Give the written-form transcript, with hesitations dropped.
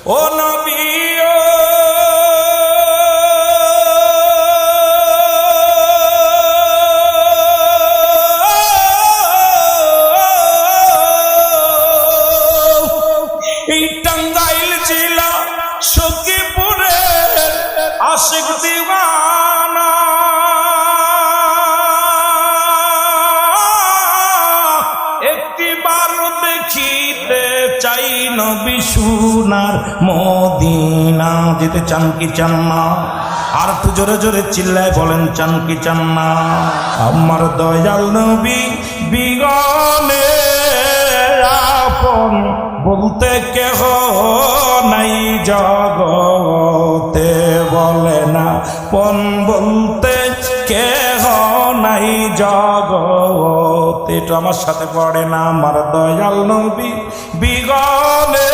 ও নবী এই টাঙ্গাইল জেলা সখীপুরের আশিক দিওয়ানা একটিবার দেখিতে চাই নবী সোনার মদিনা। যেতে চান কি চান না? আর একটু জোরে জোরে চিল্লায় বলেন চান কি চান না? আমার দয়াল নবী বিগনে আপন বলতে কেহ নাই জগতে, বলে না পন বলতে কেহ নাই জগতে। এটা আমার সাথে পড়ে না। আমার দয়াল নবী বিগনে